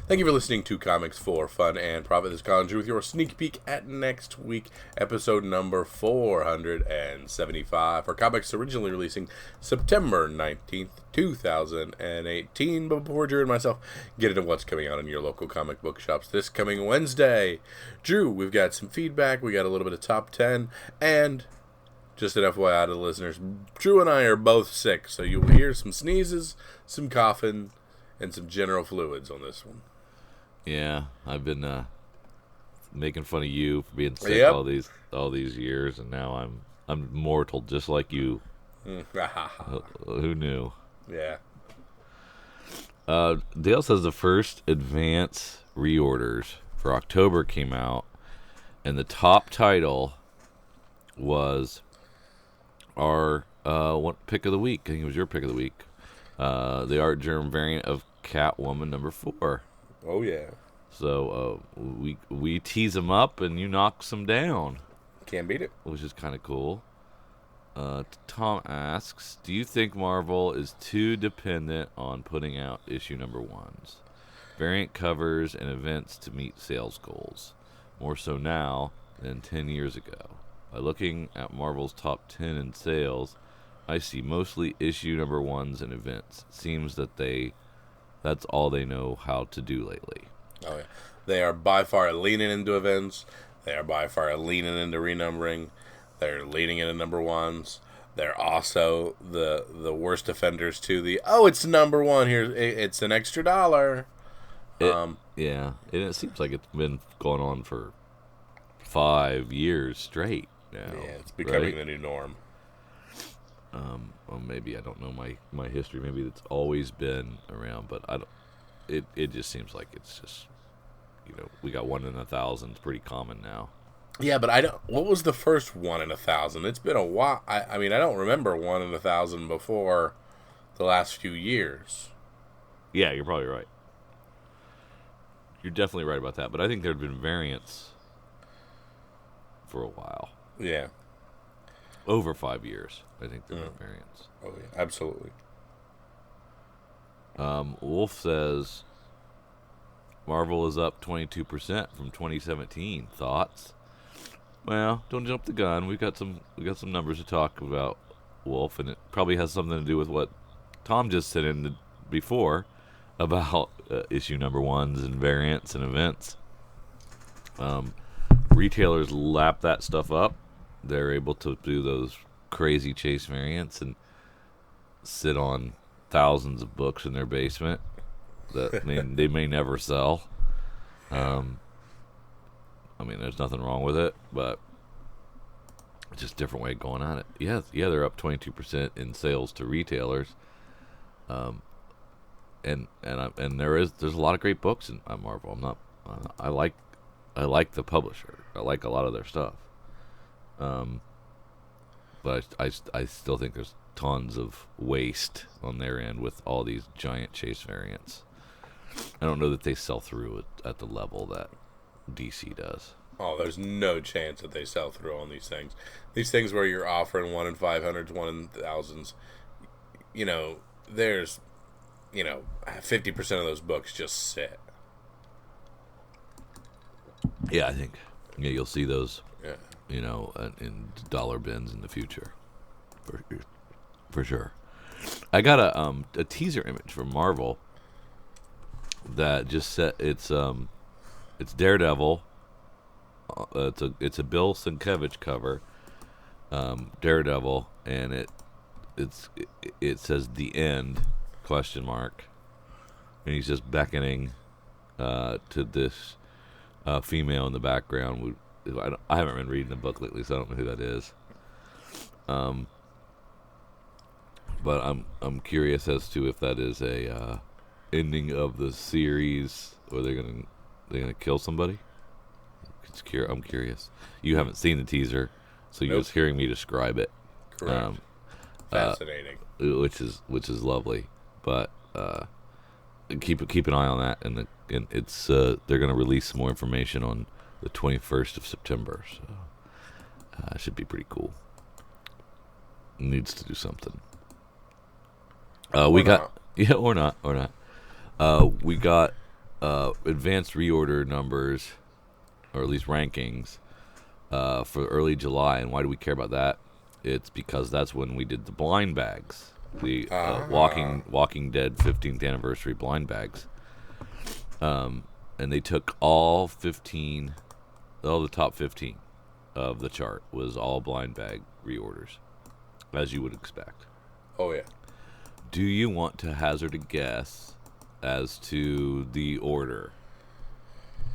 Thank you for listening to Comics for Fun and Profit. This is Colin Drew with your sneak peek at next week, episode number 475 for comics originally releasing September 19th, 2018. But before Drew and myself get into what's coming out in your local comic book shops this coming Wednesday, Drew, we've got some feedback, we got a little bit of top 10, and just an FYI to the listeners, Drew and I are both sick, so you'll hear some sneezes, some coughing, and some general fluids on this one. Yeah, I've been making fun of you for being sick all these years, and now I'm mortal just like you. Who knew? Yeah. Dale says the first advance reorders for October came out, and the top title was our pick of the week. I think it was your pick of the week. The Artgerm variant of Catwoman number 4. Oh yeah. So we tease them up and you knock them down. Can't beat it. Which is kind of cool. Tom asks, do you think Marvel is too dependent on putting out issue number 1s, variant covers, and events to meet sales goals, more so now than 10 years ago? By looking at Marvel's top 10 in sales, I see mostly issue number 1s and events. It seems that that's all they know how to do lately. Oh yeah, they are by far leaning into events. They are by far leaning into renumbering. They're leaning into number 1s. They're also the worst offenders to it's number 1 here. It's an extra $1. Yeah, and it seems like it's been going on for 5 years straight now. Yeah, it's becoming the new norm. Well, maybe I don't know my history. Maybe it's always been around, but I don't. It just seems like it's just, we got 1 in 1,000. It's pretty common now. Yeah, but I don't. What was the first 1 in 1,000? It's been a while. I mean, I don't remember 1 in 1,000 before the last few years. Yeah, you're probably right. You're definitely right about that. But I think there have been variants for a while. Yeah. Over 5 years, I think there were variants. Oh yeah, absolutely. Wolf says Marvel is up 22% from 2017. Thoughts? Well, don't jump the gun. We got some numbers to talk about, Wolf, and it probably has something to do with what Tom just said in before about issue number 1s and variants and events. Retailers lap that stuff up. They're able to do those crazy chase variants and sit on thousands of books in their basement that they may never sell. I mean, there's nothing wrong with it, but it's just a different way of going at it. Yeah, they're up 22% in sales to retailers. And there's a lot of great books in Marvel. I like the publisher. I like a lot of their stuff. But I still think there's tons of waste on their end with all these giant chase variants. I don't know that they sell through at the level that DC does. Oh, there's no chance that they sell through on these things. These things where you're offering 1 in 500s, 1 in 1,000s, there's, 50% of those books just sit. Yeah, I think. Yeah, you'll see those. Yeah. In dollar bins in the future, for sure. I got a teaser image from Marvel that just said it's Daredevil. It's a Bill Sienkiewicz cover, Daredevil, and it says the end ? And he's just beckoning to this female in the background. I haven't been reading the book lately, so I don't know who that is. But I'm curious as to if that is a ending of the series, or they're gonna kill somebody. I'm curious. You haven't seen the teaser, so you're just hearing me describe it. Correct. Fascinating. Which is lovely, but keep an eye on that, and it's they're gonna release some more information on the 21st of September, so it should be pretty cool. Needs to do something. We got advanced reorder numbers, or at least rankings, for early July. And why do we care about that? It's because that's when we did the blind bags, the Walking Dead 15th anniversary blind bags. And they took all the top 15 of the chart was all blind bag reorders, as you would expect. Oh, yeah. Do you want to hazard a guess as to the order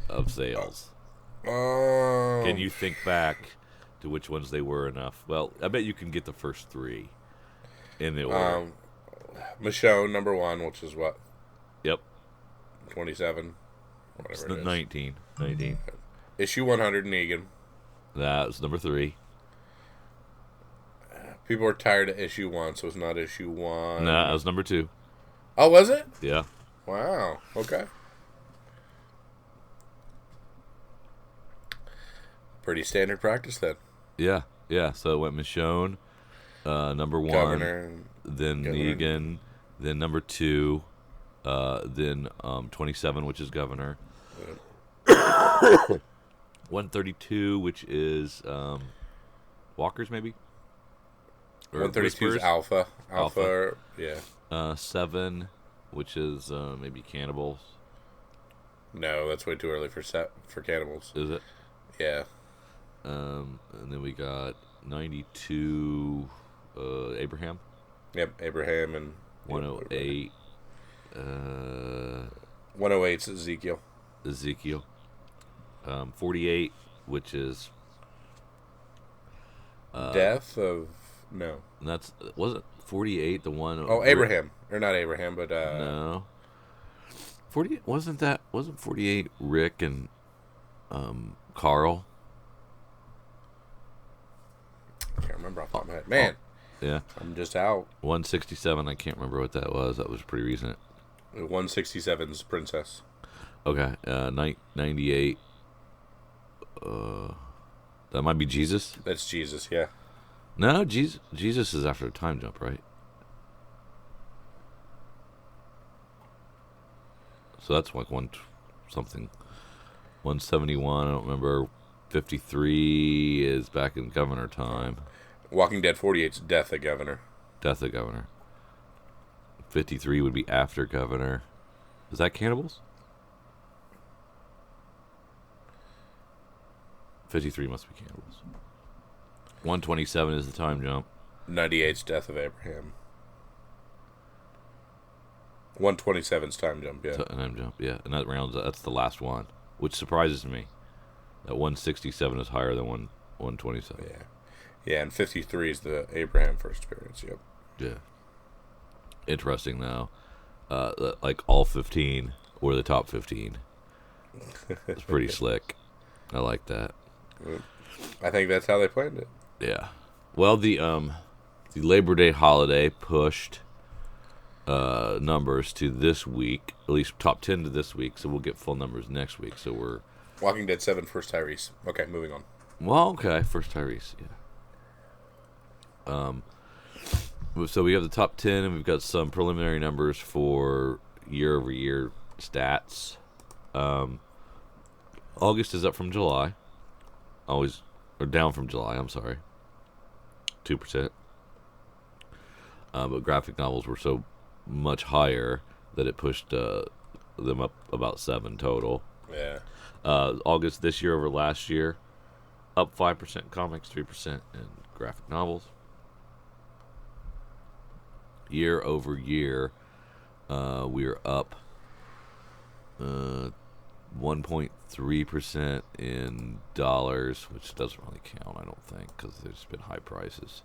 of sales? Can you think back to which ones they were enough? Well, I bet you can get the first three in the order. Michonne, number 1, which is what? Yep. 27? Whatever it is. 19. Issue 100, Negan. That was number 3. People were tired of issue 1, so it's not issue 1. No, that was number 2. Oh, was it? Yeah. Wow. Okay. Pretty standard practice then. Yeah. So it went Michonne, number 1. Governor. Then Negan. Then number 2. Then 27, which is Governor. Yep. 132, which is Walkers, maybe? Or 132 is Alpha. Yeah. 7, which is maybe Cannibals. No, that's way too early for Cannibals. Is it? Yeah. And then we got 92, Abraham. Yep, Abraham and 108. 108's Ezekiel. 48, which is Death of no. And wasn't 48 the one? Oh, Abraham, or not Abraham, but no. 48 wasn't 48 Rick and Carl? I can't remember off the top of my head. Man, yeah, I'm just out. 167. I can't remember what that was. That was pretty recent. 167's Princess. Okay, 98. That might be Jesus. That's Jesus, yeah. No, Jesus is after a time jump, right? So that's like something. 171. I don't remember. 53 is back in Governor time. Walking Dead 48's Death of Governor. 53 would be after Governor. Is that Cannibals? 53 must be Cannibals. 127 is the time jump. 98's Death of Abraham. 127's time jump, yeah. Time jump, yeah. And that's the last one, which surprises me. That 167 is higher than 127. Yeah. Yeah, and 53 is the Abraham first appearance, yep. Yeah. Interesting, though. Like all 15 were the top 15. It's pretty slick. I like that. I think that's how they planned it. Yeah. Well, the Labor Day holiday pushed numbers to this week, at least top 10 to this week, so we'll get full numbers next week. So we're Walking Dead 7, first Tyrese. Okay, moving on. Well, okay, first Tyrese, yeah. So we have the top 10, and we've got some preliminary numbers for year-over-year stats. August is up from July. Down from July, I'm sorry. 2%. But graphic novels were so much higher that it pushed them up about 7 total. Yeah. August this year over last year, up 5% comics, 3% in graphic novels. Year over year, we're up 1.3% in dollars, which doesn't really count, I don't think, because there's been high prices.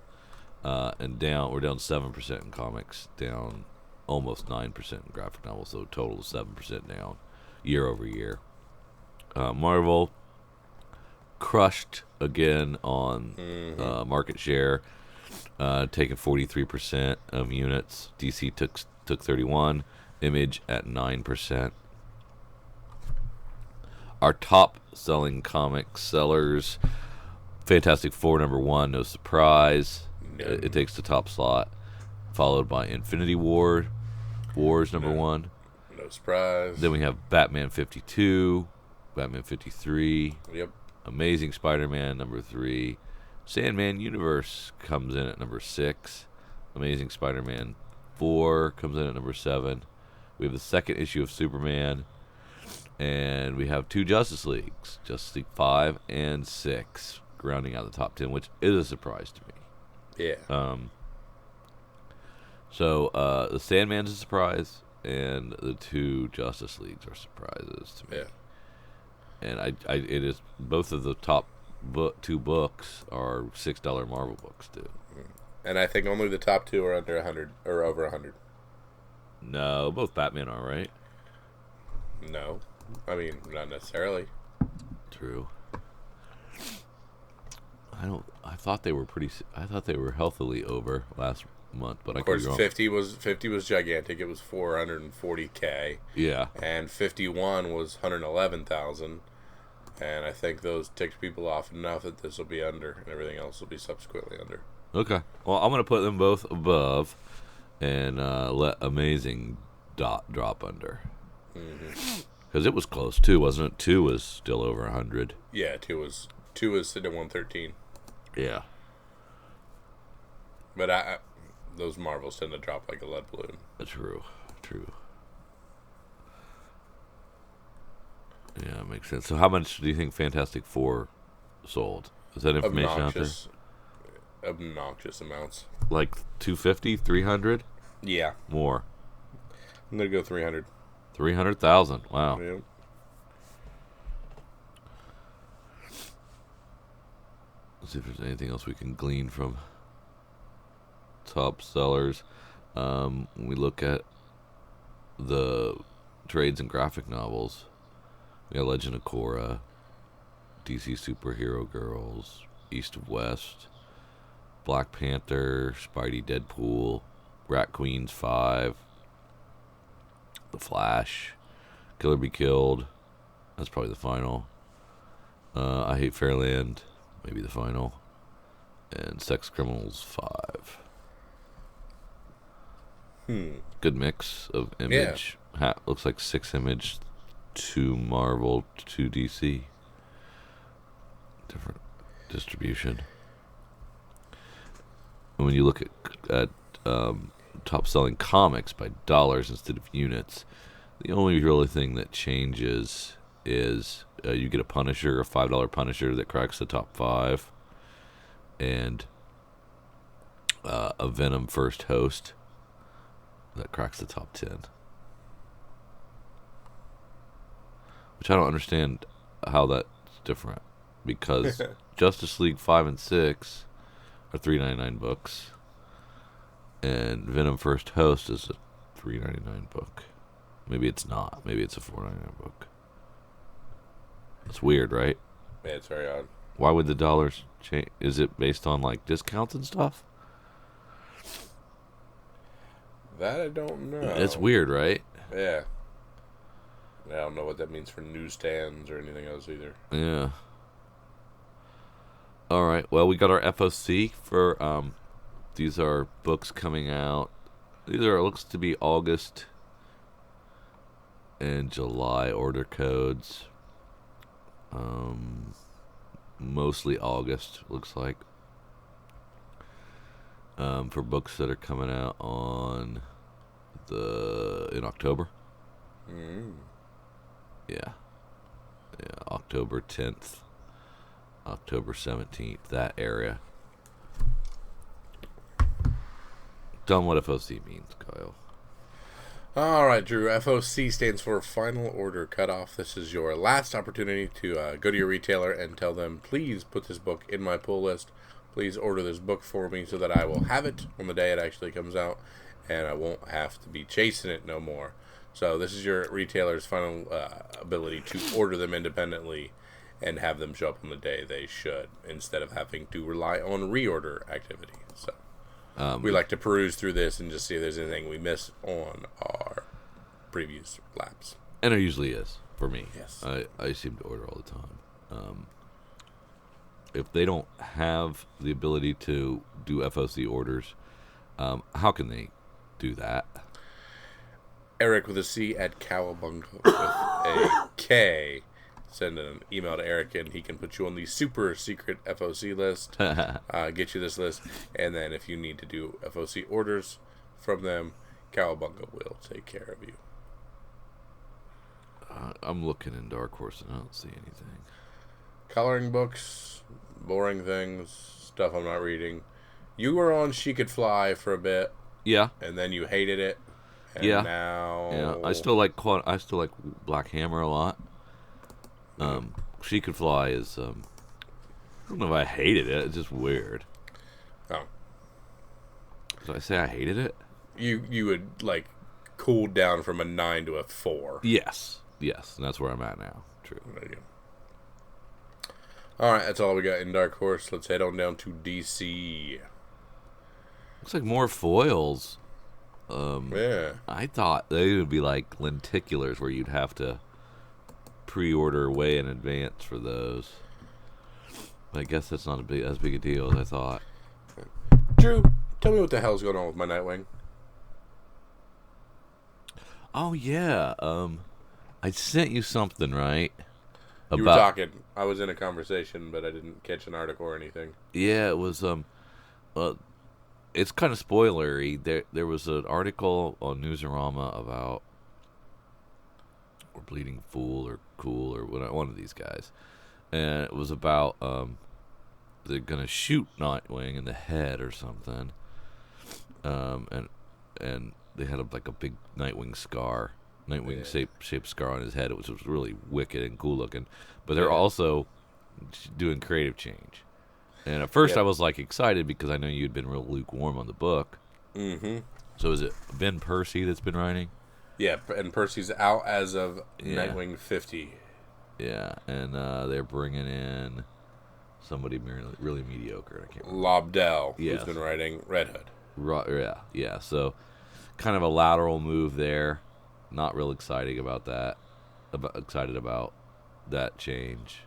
And we're down 7% in comics, down almost 9% in graphic novels, so total 7% down year over year. Marvel crushed again on market share, taking 43% of units. DC took 31%, Image at 9%. Our top selling comic sellers, Fantastic Four number 1, no surprise. No. It takes the top slot, followed by Infinity Wars number 1. No No surprise. Then we have Batman 52, Batman 53. Yep. Amazing Spider-Man number 3. Sandman Universe comes in at number 6. Amazing Spider-Man 4 comes in at number 7. We have the second issue of Superman. And we have 2 Justice Leagues, Justice League 5 and 6, rounding out the top 10, which is a surprise to me. Yeah. So the Sandman's a surprise, and the 2 Justice Leagues are surprises to me. Yeah. And it is both of the top 2 books are $6 Marvel books too. And I think only the top 2 are under 100 or over 100. No, both Batman are, right? No, I mean not necessarily. True. I thought they were healthily over last month, but Of I could course, be wrong. 50 was gigantic. It was 440K. Yeah. And 51 was 111,000. And I think those ticked people off enough that this will be under, and everything else will be subsequently under. Okay. Well, I'm going to put them both above and let Amazing drop under. Because it was close, too, wasn't it? 2 was still over 100. Yeah, 2 was sitting at 113. Yeah. But those Marvels tend to drop like a lead balloon. True. Yeah, makes sense. So how much do you think Fantastic Four sold? Is that information out there? Obnoxious amounts. Like 250, 300? Yeah. More. I'm going to go 300. 300,000. Wow. Yep. Let's see if there's anything else we can glean from top sellers. When we look at the trades and graphic novels, we got Legend of Korra, DC Superhero Girls, East of West, Black Panther, Spidey Deadpool, Rat Queens 5, The Flash, Killer Be Killed. That's probably the final. I Hate Fairland, maybe the final. And Sex Criminals 5. Good mix of image. Yeah. Looks like 6 image, 2 Marvel, 2 DC. Different distribution. And when you look at top selling comics by dollars instead of units, the only really thing that changes is you get a Punisher, a $5 Punisher that cracks the top 5, and a Venom First Host that cracks the top 10. Which I don't understand how that's different, because Justice League 5 and 6 are $3.99 books, and Venom First Host is a $3.99 book. Maybe it's not. Maybe it's a $4.99 book. It's weird, right? Yeah, it's very odd. Why would the dollars change? Is it based on like discounts and stuff? That I don't know. It's weird, right? Yeah. I don't know what that means for newsstands or anything else either. Yeah. All right. Well, we got our FOC for these are books coming out. These are, it looks to be August and July order codes. Mostly August, looks like. For books that are coming out in October. Yeah, October 10th, October 17th, that area. Tell them what FOC means, Kyle. Alright, Drew. FOC stands for Final Order Cutoff. This is your last opportunity to go to your retailer and tell them, please put this book in my pull list. Please order this book for me so that I will have it on the day it actually comes out, and I won't have to be chasing it no more. So this is your retailer's final ability to order them independently and have them show up on the day they should, instead of having to rely on reorder activity. So we like to peruse through this and just see if there's anything we missed on our previous laps. And there usually is, for me. Yes. I seem to order all the time. If they don't have the ability to do FOC orders, how can they do that? Eric with a C at Cowabunga with a K. Send an email to Eric and he can put you on the super secret FOC list. Get you this list. And then if you need to do FOC orders from them, Cowabunga will take care of you. I'm looking in Dark Horse and I don't see anything. Coloring books, boring things, stuff I'm not reading. You were on She Could Fly for a bit. Yeah. And then you hated it. And yeah. Now. Yeah. I still like Black Hammer a lot. She Could Fly is. I don't know if I hated it. It's just weird. Oh. Did I say I hated it? You would like cooled down from a 9 to a 4. Yes. Yes, and that's where I'm at now. True. There you go. All right, that's all we got in Dark Horse. Let's head on down to DC. Looks like more foils. Yeah. I thought they would be like lenticulars where you'd have to pre-order way in advance for those. But I guess that's not as big a deal as I thought. Drew, tell me what the hell's going on with my Nightwing. Oh yeah, I sent you something, right? You were talking. I was in a conversation, but I didn't catch an article or anything. Yeah, it was it's kind of spoilery. There was an article on Newsarama about or Bleeding Fool or Cool or one of these guys, and it was about they're gonna shoot Nightwing in the head or something, and they had a big Nightwing scar, shaped scar on his head, which was really wicked and cool looking. But they're also doing creative change. And at first I was like excited because I know you'd been real lukewarm on the book. Mm-hmm. So is it Ben Percy that's been writing? Yeah, and Percy's out as of Nightwing 50. Yeah, and they're bringing in somebody really mediocre. I can't remember. Lobdell, who's been writing Red Hood. Yeah. So kind of a lateral move there. Not real exciting about that. Excited about that change.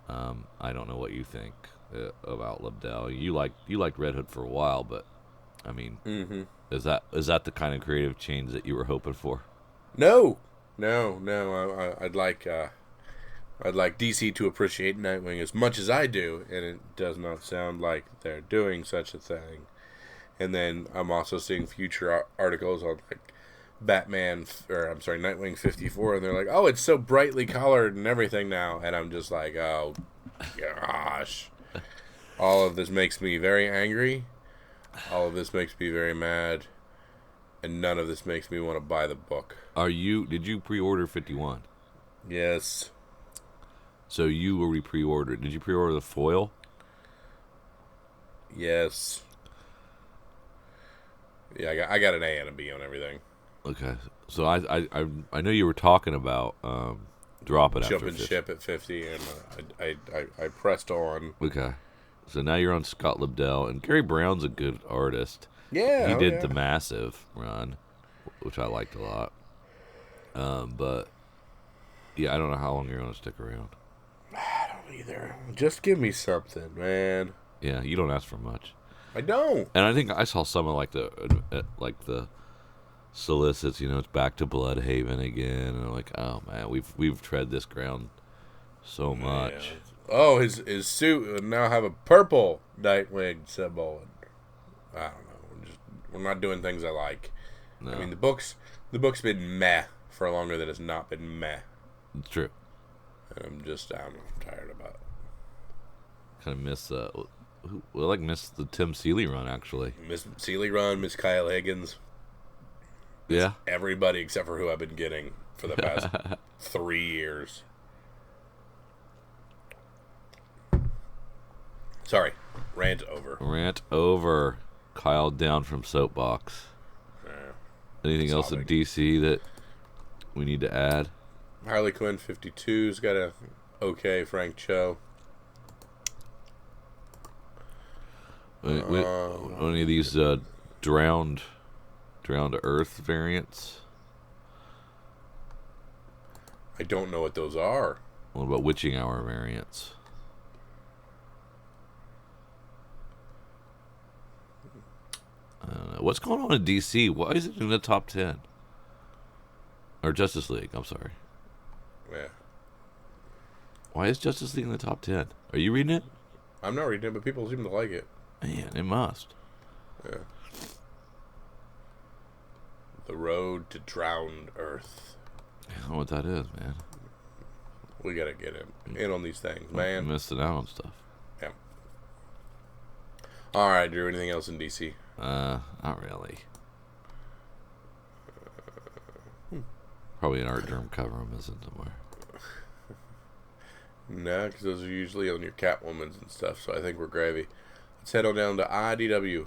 I don't know what you think about Lobdell. You liked Red Hood for a while, but I mean, is that the kind of creative change that you were hoping for? No. I'd like DC to appreciate Nightwing as much as I do, and it does not sound like they're doing such a thing. And then I'm also seeing future articles on like Nightwing 54, and they're like, oh, it's so brightly colored and everything now, and I'm just like, oh gosh. All of this makes me very angry. All of this makes me very mad. And none of this makes me want to buy the book. Did you pre-order 51? Yes. So you already pre-ordered. Did you pre-order the foil? Yes. Yeah, I got an A and a B on everything. Okay. So I know you were talking about drop it after Jump and 50. ship at 50, and I pressed on. Okay. So now you're on Scott Lobdell, and Gary Brown's a good artist. Yeah, he did the Massive run, which I liked a lot. But yeah, I don't know how long you're gonna stick around. I don't either. Just give me something, man. Yeah, you don't ask for much. I don't. And I think I saw some of the solicits. You know, it's back to Bloodhaven again, and I'm like, oh man, we've tread this ground so much. Yeah. Oh, his suit would now have a purple Nightwing symbol. I don't know. We're not doing things I like. No. I mean, the book's been meh for longer than it's not been meh. It's true. And I'm tired about it. Kind of miss miss the Tim Seeley run, actually. Miss Seeley run, Miss Kyle Higgins. Yeah. Everybody except for who I've been getting for the past 3 years. Sorry. Rant over. Kyle down from soapbox. Anything else in DC that we need to add? Harley Quinn 52's got a okay Frank Cho. Any of these drowned Earth variants? I don't know what those are. What about Witching Hour variants? What's going on in DC? Why is it in the top 10? Or Justice League, I'm sorry. Yeah. Why is Justice League in the top 10? Are you reading it? I'm not reading it, but people seem to like it. Man, it must. Yeah. The Road to Drowned Earth. I don't know what that is, man. We gotta get in on these things, man. I'm missing out on stuff. Yeah. All right, Drew. Anything else in DC? Not really. Probably an Artgerm cover I'm missing somewhere. No, because those are usually on your Catwomans and stuff, so I think we're gravy. Let's head on down to IDW.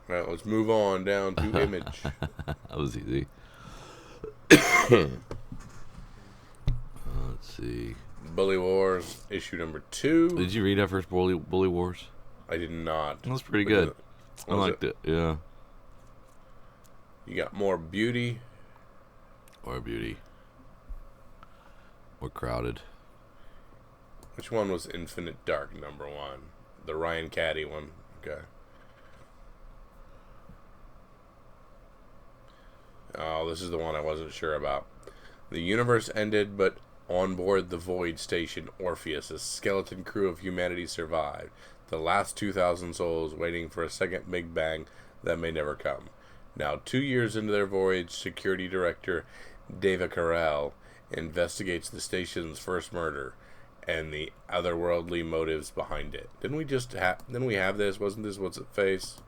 All right, let's move on down to Image. That was easy. Let's see. Bully Wars, issue number 2. Did you read that first Bully Wars? I did not. That was pretty good. I liked it. Yeah. You got More Beauty. More Beauty. More Crowded. Which one was Infinite Dark number 1? The Ryan Caddy one. Okay. Oh, this is the one I wasn't sure about. The universe ended, but on board the Void Station Orpheus, a skeleton crew of humanity survived. The last 2,000 souls waiting for a second Big Bang that may never come. Now, 2 years into their voyage, security director Deva Carell investigates the station's first murder and the otherworldly motives behind it. Didn't we have this? Wasn't this What's It Face?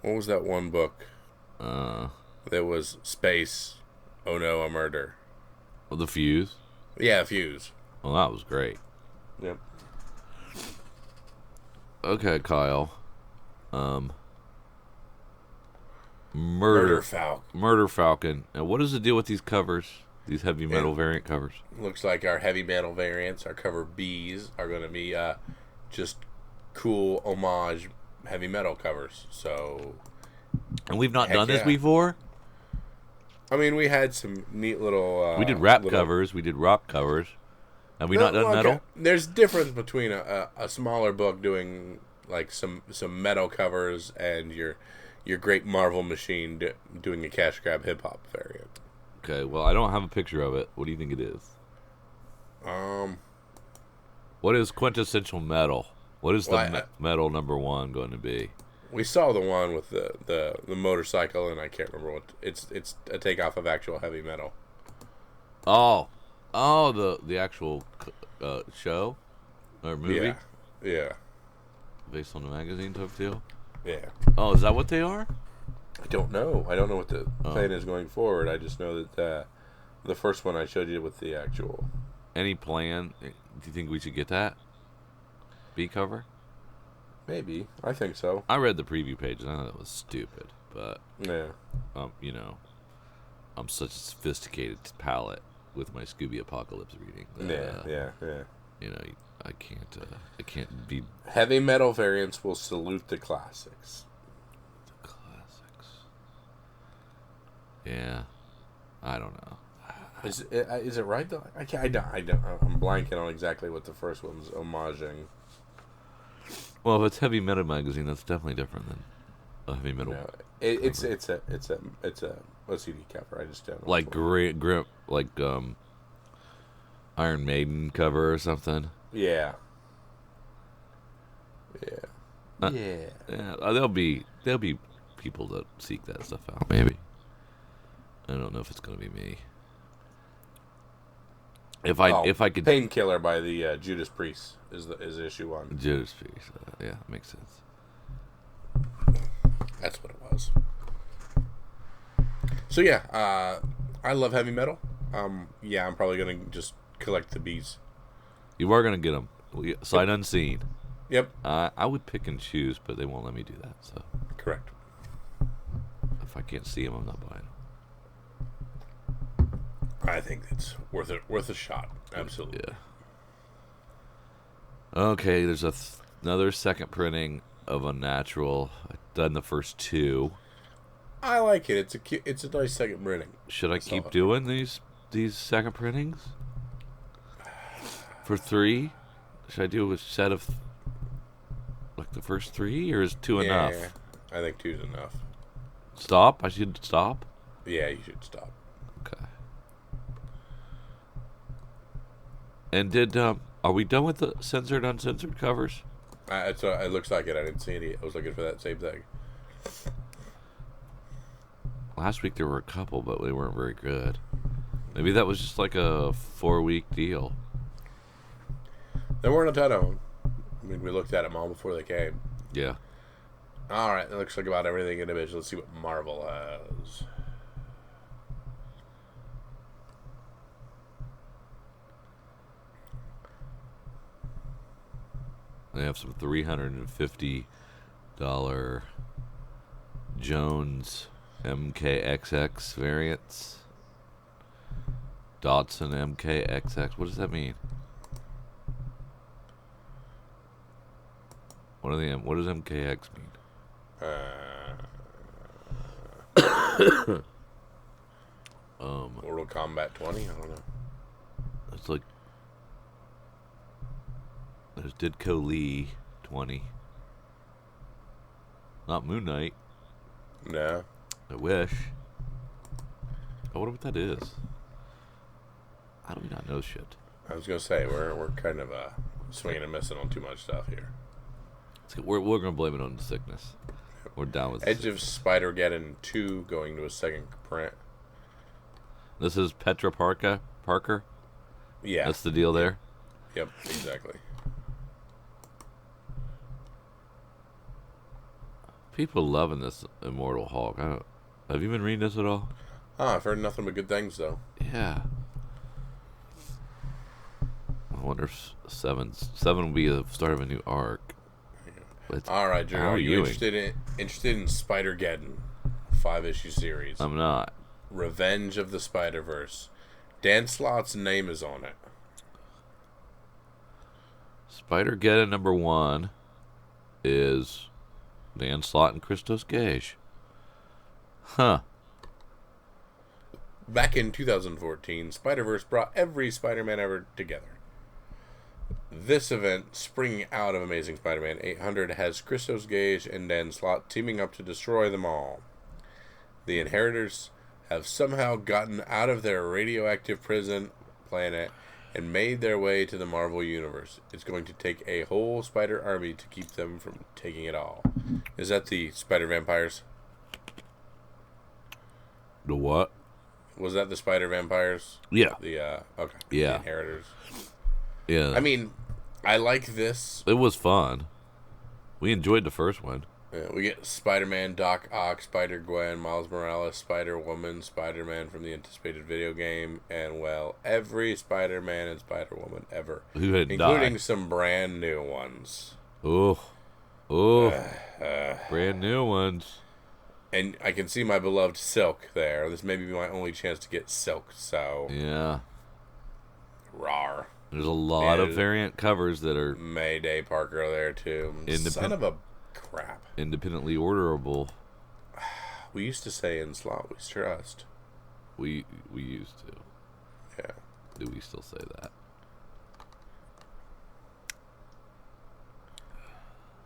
What was that one book? There was Space. Oh no, a murder. Well, The Fuse. Yeah, Fuse. Well, that was great. Yep. Okay, Kyle. Murder Falcon. Now, what is the deal with these covers? These heavy metal variant covers? Looks like our heavy metal variants, our cover Bs, are going to be just cool homage heavy metal covers. So, and we've not done this before. I mean, we had some neat little. We did rap covers. We did rock covers. Have we not done metal? There's difference between a smaller book doing like some metal covers and your great Marvel machine doing a cash grab hip hop variant. Okay, well, I don't have a picture of it. What do you think it is? What is quintessential metal? What is the metal number 1 going to be? We saw the one with the motorcycle, and I can't remember what it's a takeoff of actual heavy metal. Oh, the actual show or movie? Yeah. Based on the magazine type deal. Yeah. Oh, is that what they are? I don't know. I don't know what the plan is going forward. I just know that the first one I showed you with the actual. Any plan? Do you think we should get that? B cover? Maybe. I think so. I read the preview page and I thought it was stupid, but yeah. I'm such a sophisticated palate with my Scooby Apocalypse reading. Yeah. I can't be. Heavy metal variants will salute the classics. Yeah, I don't know. Is it right though? I don't. I'm blanking on exactly what the first one's homaging. Well, if it's heavy metal magazine, that's definitely different than a heavy metal. No, it's a CD cover. I just don't know. Like grip, like Iron Maiden cover or something. Yeah. Yeah. There'll be people that seek that stuff out. Maybe. I don't know if it's gonna be me. If I could. Painkiller by the Judas Priest is issue 1. Judas Priest. Yeah, makes sense. That's what it was. So yeah, I love heavy metal. Yeah, I'm probably gonna just collect the Bs. You are gonna get them sight unseen. Yep. I would pick and choose, but they won't let me do that. So. Correct. If I can't see them, I'm not buying them. I think it's worth a shot. Absolutely. Yeah. Okay, there's another second printing of Unnatural. I've done the first 2. I like it. It's a nice second printing. Should I keep doing these second printings? For 3? Should I do a set of like the first 3, or is 2 enough? I think 2's enough. Stop? I should stop? Yeah, you should stop. Okay. And did, are we done with the censored, uncensored covers? It looks like it. I didn't see any. I was looking for that same thing. Last week there were a couple, but they weren't very good. Maybe that was just like a 4-week deal. There weren't a ton of them. I mean, we looked at them all before they came. Yeah. All right, that looks like about everything individual. Let's see what Marvel has. They have some $350 Jones MKXX variants. Dotson MKXX. What does that mean? What does MKX mean? Mortal Kombat 20? I don't know. It's like there's Ditko Lee 20. Not Moon Knight. No. I wish. I wonder what that is. I do not know shit. I was gonna say we're kind of swinging and missing on too much stuff here. We're gonna blame it on the sickness. We're down with Edge of Spider-Geddon 2 going to a second print. This is Petra Parker. Yeah, That's the deal there. Yep, exactly. People loving this Immortal Hulk. Have you been reading this at all? I've heard nothing but good things though. Yeah. I wonder if seven will be the start of a new arc. All right, Drew. Are you arguing. interested in Spider-Geddon 5-issue series? I'm not. Revenge of the Spider-Verse. Dan Slott's name is on it. Spider-Geddon #1 is Dan Slott and Christos Gage. Huh. Back in 2014, Spider-Verse brought every Spider-Man ever together. This event, springing out of Amazing Spider-Man 800, has Christos Gage and Dan Slott teaming up to destroy them all. The Inheritors have somehow gotten out of their radioactive prison planet and made their way to the Marvel Universe. It's going to take a whole spider army to keep them from taking it all. Is that the Spider Vampires? The what? Was that the Spider Vampires? Yeah. Okay. Yeah. The Inheritors. Yeah. I mean, I like this. It was fun. We enjoyed the first one. We get Spider-Man, Doc Ock, Spider-Gwen, Miles Morales, Spider-Woman, Spider-Man from the anticipated video game, and, well, every Spider-Man and Spider-Woman ever. Who had including died. some brand new ones. Oh. Brand new ones. And I can see my beloved Silk there. This may be my only chance to get Silk, so... Yeah. Rawr. There's a lot of variant covers that are Mayday Parker there, too. Son of a crap. Independently orderable. We used to say in Slot we trust. We used to. Yeah. Do we still say that?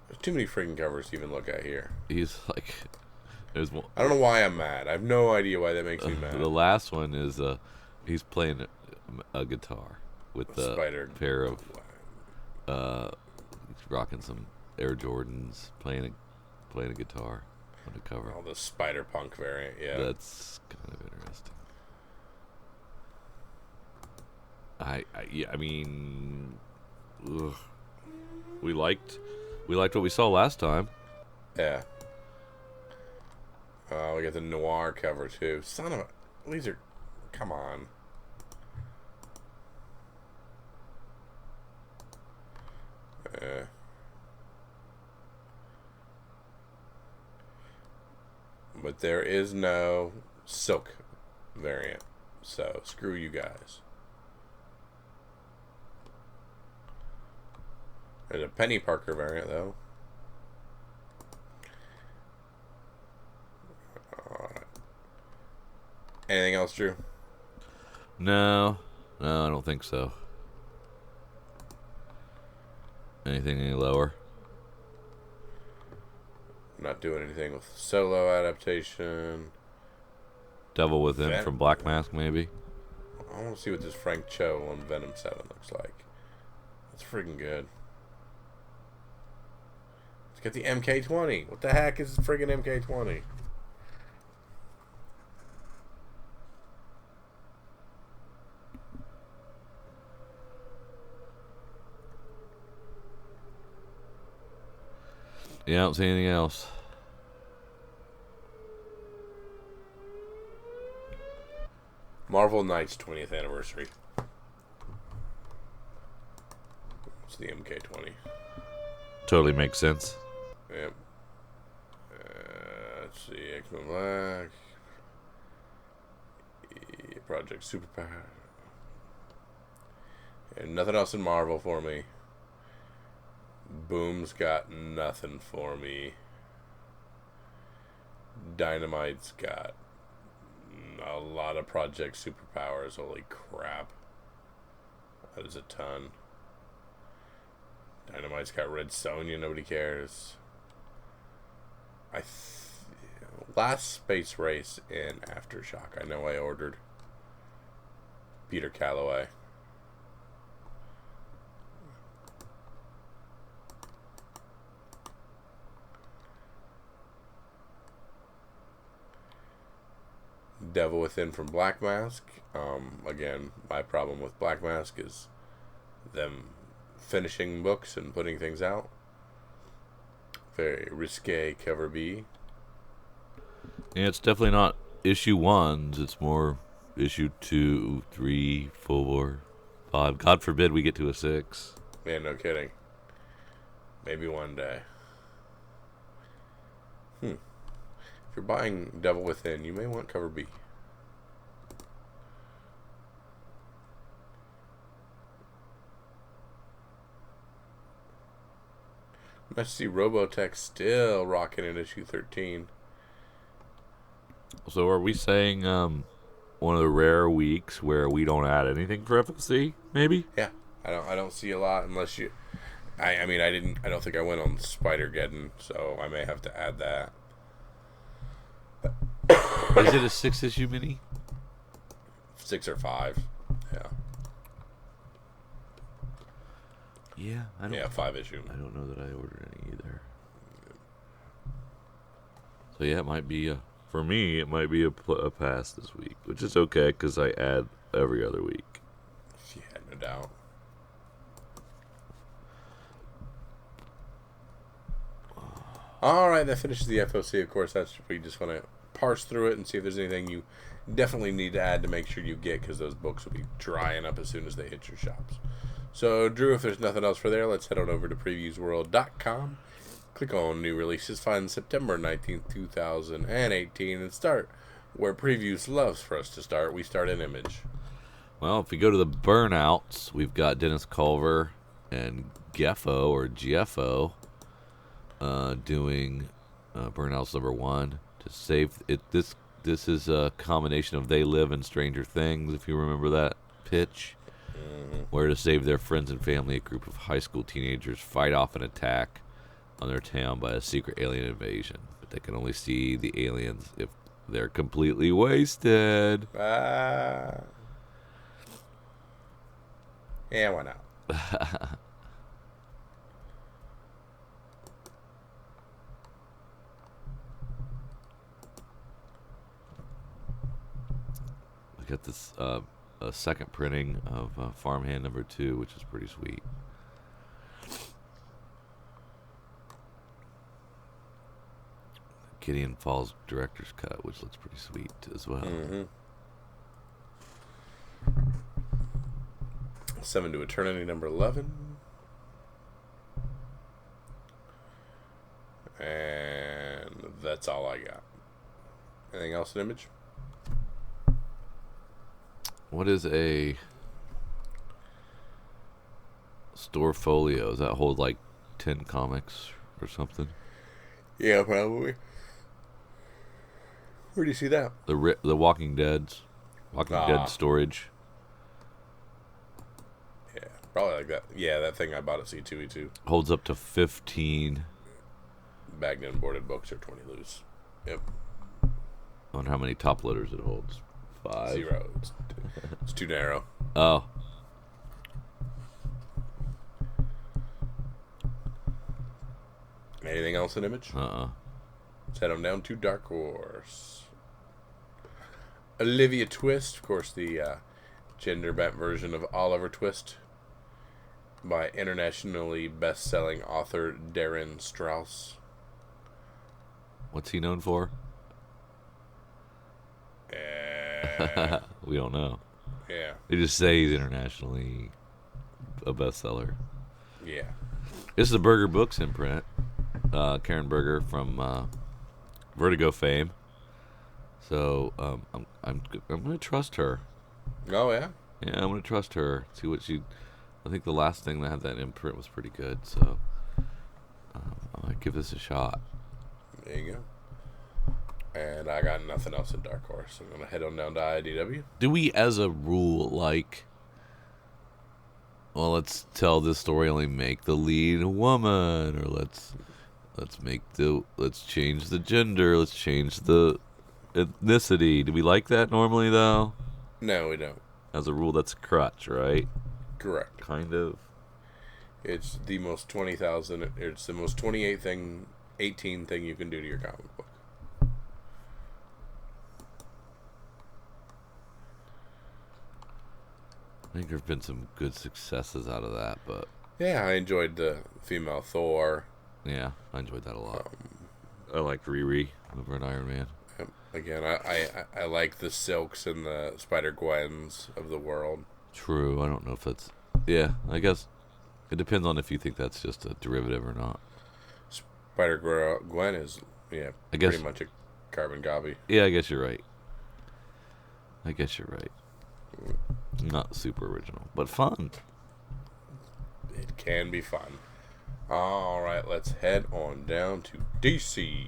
There's too many freaking covers to even look at here. He's like, there's one. I don't know why I'm mad. I have no idea why that makes me mad. The last one is he's playing a guitar with a pair of he's rocking some Air Jordans, playing a guitar on the cover. Oh, the Spider-Punk variant, yeah. That's kind of interesting. I mean, ugh. We liked what we saw last time. Yeah. We got the Noir cover too. Son of a... These are... Come on. But there is no Silk variant. So, screw you guys. There's a Penny Parker variant, though. Alright. Anything else, Drew? No, I don't think so. Anything any lower? Not doing anything with solo adaptation. Devil Within from Black Mask, maybe. I want to see what this Frank Cho on Venom 7 looks like. That's freaking good. Let's get the MK20. What the heck is the friggin' MK20? Yeah, I don't see anything else. Marvel Knights 20th anniversary. It's the MK20. Totally makes sense. Yep. Let's see. X-Men Black. Project Superpower. And nothing else in Marvel for me. Boom's got nothing for me. Dynamite's got a lot of Project Superpowers. Holy crap. That is a ton. Dynamite's got Red Sonja. Nobody cares. Last Space Race in Aftershock. I know I ordered. Peter Calloway. Devil Within from Black Mask. Again, my problem with Black Mask is them finishing books and putting things out. Very risque cover B. Yeah, it's definitely not issue 1s. It's more issue 2, 3, 4, 5. God forbid we get to a 6. Man, no kidding. Maybe one day. If you're buying Devil Within, you may want cover B. Nice to see Robotech still rocking in issue 13. So are we saying one of the rare weeks where we don't add anything for FFC, maybe? Yeah. I don't see a lot unless you I don't think I went on Spider-Geddon, so I may have to add that. Is it a 6-issue mini? 6 or 5. Yeah. Yeah, I don't. Yeah, 5 issue. I don't know that I ordered any either. So yeah, it might be for me. It might be a pass this week, which is okay because I add every other week. Yeah, no doubt. All right, that finishes the FOC. Of course, we just want to parse through it and see if there's anything you definitely need to add to make sure you get, because those books will be drying up as soon as they hit your shops. So, Drew, if there's nothing else for there, let's head on over to previewsworld.com. Click on New Releases, find September 19th, 2018, and start where Previews loves for us to start. We start in Image. Well, if we go to the Burnouts, we've got Dennis Culver and Geffo, or GFO, doing Burnouts #1 to save it. This is a combination of They Live and Stranger Things, if you remember that pitch. Where to save their friends and family, a group of high school teenagers fight off an attack on their town by a secret alien invasion. But they can only see the aliens if they're completely wasted. Yeah, why not? We got this a second printing of Farmhand #2, which is pretty sweet. Gideon Falls director's cut, which looks pretty sweet as well. 7 to Eternity #11. And that's all I got. Anything else in Image? What is a store folio? Does that hold like 10 comics or something? Yeah, probably. Where do you see that? The Walking Dead storage. Yeah, probably like that. Yeah, that thing I bought at C2E2. Holds up to 15 bagged and boarded books are 20 loose. Yep. I wonder how many top loaders it holds. 5. 0. It's too narrow. Oh. Anything else in Image? Let's head on down to Dark Horse. Olivia Twist, of course, the gender-bent version of Oliver Twist, by internationally best-selling author Darren Strauss. What's he known for? We don't know. Yeah. They just say he's internationally a bestseller. Yeah. This is a Berger Books imprint. Karen Berger from Vertigo fame. So I'm gonna trust her. Oh yeah. Yeah, I'm gonna trust her. See what she. I think the last thing that had that imprint was pretty good. So I'm gonna give this a shot. There you go. And I got nothing else in Dark Horse. I'm gonna head on down to IDW. Do we, as a rule, like? Well, let's tell this story. Only make the lead a woman, or let's change the gender. Let's change the ethnicity. Do we like that normally, though? No, we don't. As a rule, that's a crutch, right? Correct. Kind of. It's the most 20,000. It's the most 18 thing you can do to your comic book. I think there have been some good successes out of that, but Yeah, I enjoyed the female Thor. yeah, I enjoyed that a lot. I like Riri over at Iron Man. Again, I like the Silks and the Spider-Gwens of the world. True. I don't know if that's... Yeah, I guess it depends on if you think that's just a derivative or not. Spider-Gwen is, yeah, I guess, pretty much a carbon copy. Yeah, I guess you're right. Not super original, but fun. It can be fun. All right, let's head on down to DC.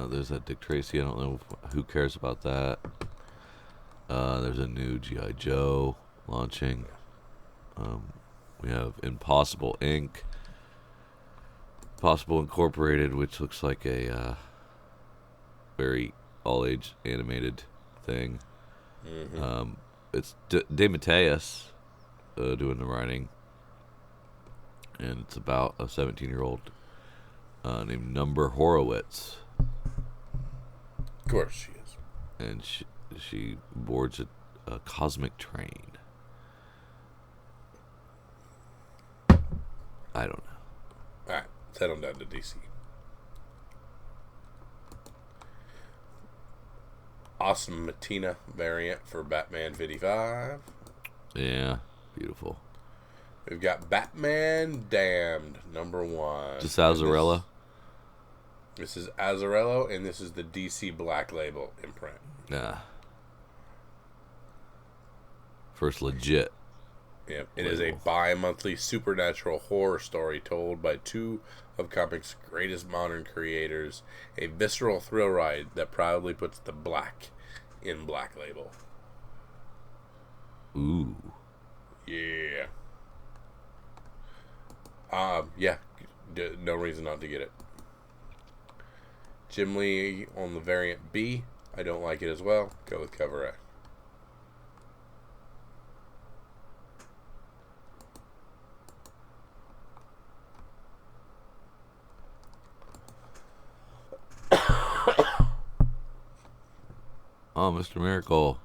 There's that Dick Tracy. I don't know who cares about that. There's a new G.I. Joe launching. We have Impossible Inc. Impossible Incorporated, which looks like a very all-age animated thing. Mm-hmm. It's DeMatteis doing the writing, and it's about a 17-year-old named Number Horowitz. Of course she is. And she boards a cosmic train. I don't know. All right, let's head on down to DC. Awesome Matina variant for Batman 55. Yeah, beautiful. We've got Batman Damned, #1. Just Azzarello? This is Azzarello, and this is the DC Black Label imprint. Nah. First legit. Yep. It is a bi-monthly supernatural horror story told by two of comics' greatest modern creators. A visceral thrill ride that proudly puts the black in Black Label. Ooh. Yeah. Yeah. No reason not to get it. Jim Lee on the variant B. I don't like it as well. Go with cover A. Oh, Mr. Miracle.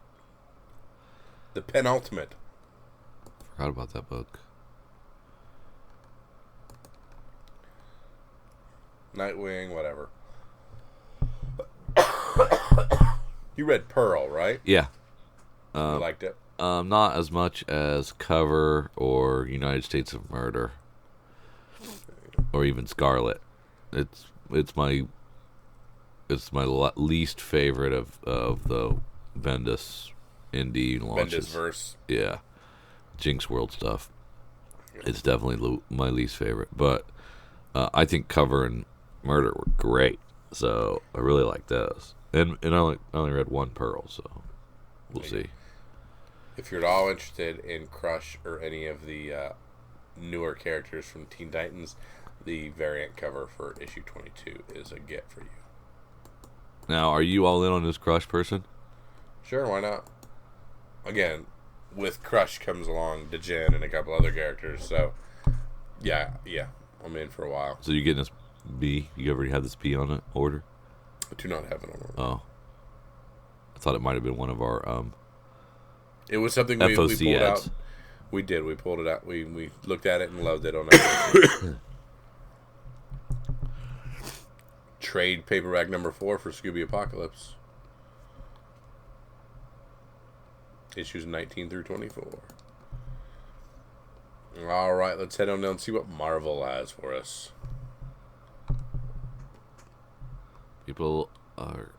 The penultimate. Forgot about that book. Nightwing, whatever. You read Pearl, right? Yeah. You liked it? Not as much as Cover or United States of Murder, or even Scarlet. It's my least favorite of the Bendis indie launches. Bendis verse. Yeah, Jinx World stuff. It's definitely my least favorite, but I think Cover and Murder were great, so I really like those. And I only read one Pearl, so we'll see. If you're at all interested in Crush or any of the newer characters from Teen Titans, the variant cover for issue 22 is a get for you. Now, are you all in on this Crush person? Sure, why not? Again, with Crush comes along Degen and a couple other characters, so yeah, I'm in for a while. So you're getting this B? You already have this B on it order? I do not have it on order. Oh, I thought it might have been one of our It was something we FOC pulled ads. out. We did. We pulled it out. We looked at it and loved it on that. Trade paperback number 4 for Scooby Apocalypse. Issues 19 through 24. All right, let's head on down and see what Marvel has for us. People are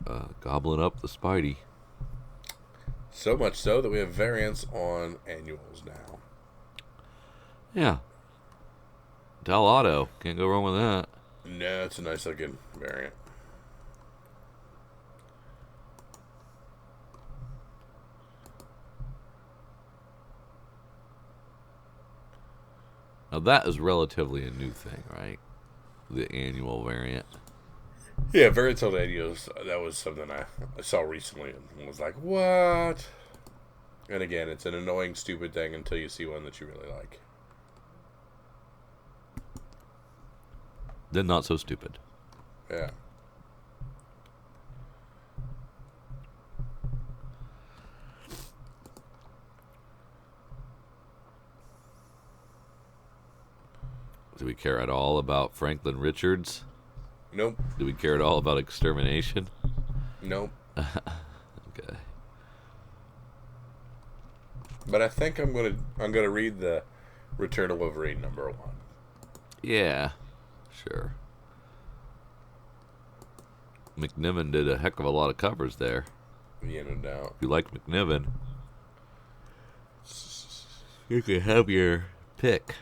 gobbling up the Spidey. So much so that we have variants on annuals now. Yeah. Del Auto. Can't go wrong with that. No, it's a nice looking variant. Now that is relatively a new thing, right? The annual variant. Yeah, variants on annuals. That was something I saw recently and was like, what? And again, it's an annoying, stupid thing until you see one that you really like. Then not so stupid. Yeah. Do we care at all about Franklin Richards? Nope. Do we care at all about extermination? Nope. Okay. But I think I'm gonna read the Return of Wolverine number 1. Yeah. Sure. McNiven did a heck of a lot of covers there. Yeah, no doubt. If you like McNiven, you can have your pick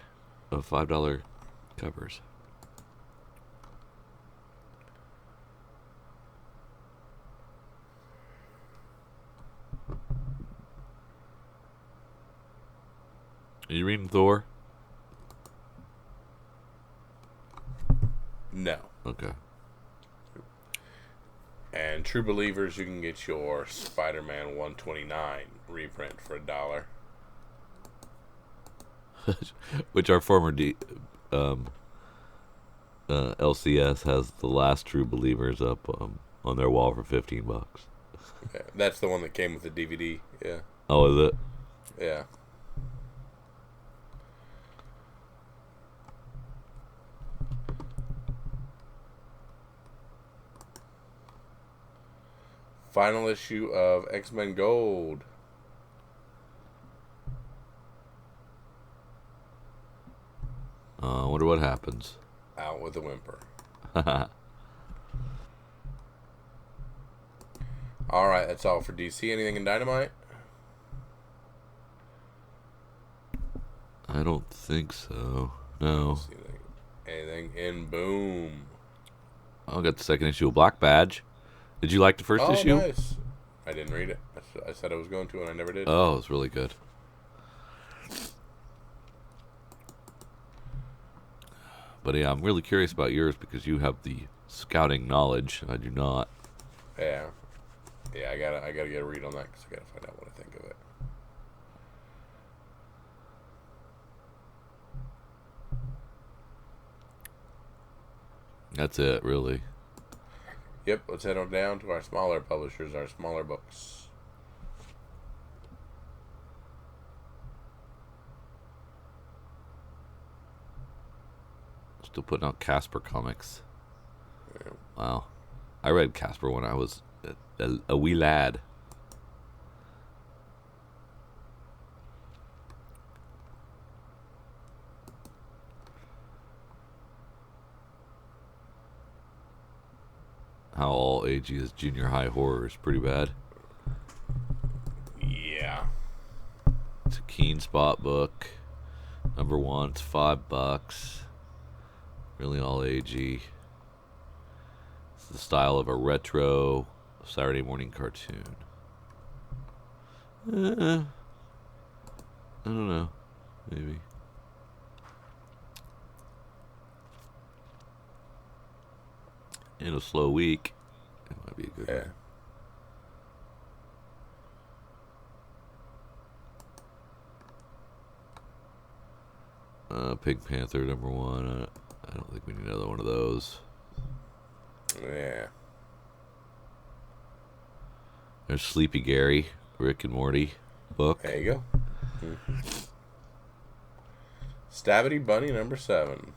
of $5 covers. Are you reading Thor? No. Okay. And True Believers, you can get your Spider-Man 129 reprint for $1. Which our former LCS has the last True Believers up on their wall for $15. Yeah, that's the one that came with the DVD. Yeah. Oh, is it? Yeah. Final issue of X-Men Gold. I wonder what happens. Out with a whimper. Alright, that's all for DC. Anything in Dynamite? I don't think so. No. Anything in Boom? I got the second issue of Black Badge. Did you like the first issue? Nice. I didn't read it. I said I was going to, and I never did. Oh, it's really good. But yeah, I'm really curious about yours because you have the scouting knowledge. I do not. Yeah. Yeah, I gotta get a read on that because I gotta find out what I think of it. That's it, really. Yep, let's head on down to our smaller publishers, our smaller books. Still putting out Casper comics. Yeah. Wow. I read Casper when I was a wee lad. How all age is junior high horror is pretty bad. Yeah. It's a Keen Spot book. Number 1, it's $5. Really all agey. It's the style of a retro Saturday morning cartoon. I don't know. Maybe. In a slow week, it might be a good one. Pink Panther #1. I don't think we need another one of those. Yeah. There's Sleepy Gary, Rick and Morty book. There you go. Mm-hmm. Stabbity Bunny #7.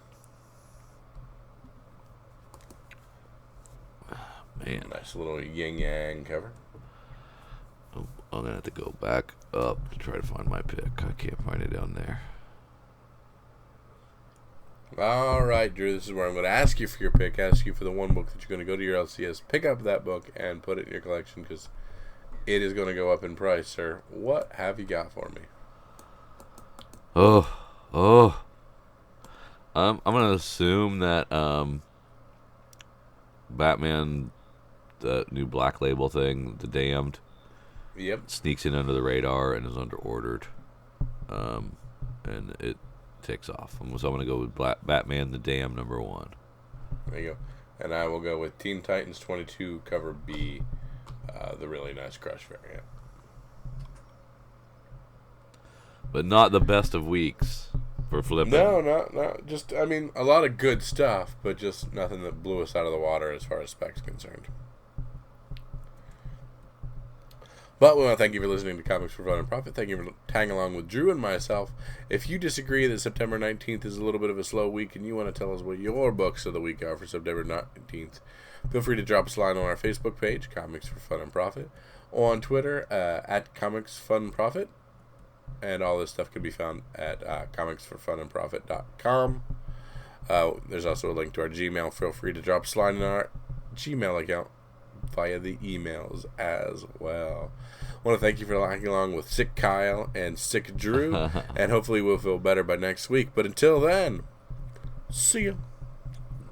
Man. Nice little yin-yang cover. Oh, I'm going to have to go back up to try to find my pick. I can't find it down there. All right, Drew, this is where I'm going to ask you for your pick, ask you for the one book that you're going to go to your LCS, pick up that book, and put it in your collection, because it is going to go up in price, sir. What have you got for me? I'm going to assume that Batman, the new Black Label thing, The Damned, sneaks in under the radar and is under-ordered. And it takes off. So I'm going to go with Batman The Damned #1. There you go. And I will go with Teen Titans 22 cover B, the really nice Crush variant. But not the best of weeks for flipping. No. Just, I mean, a lot of good stuff, but just nothing that blew us out of the water as far as specs concerned. But we want to thank you for listening to Comics for Fun and Profit. Thank you for tagging along with Drew and myself. If you disagree that September 19th is a little bit of a slow week and you want to tell us what your books of the week are for September 19th, feel free to drop us a line on our Facebook page, Comics for Fun and Profit, or on Twitter, at Comics Fun Profit. And all this stuff can be found at comicsforfunandprofit.com. There's also a link to our Gmail. Feel free to drop us a line in our Gmail account via the emails as well. I want to thank you for lagging along with Sick Kyle and Sick Drew, and hopefully we'll feel better by next week. But until then, see ya.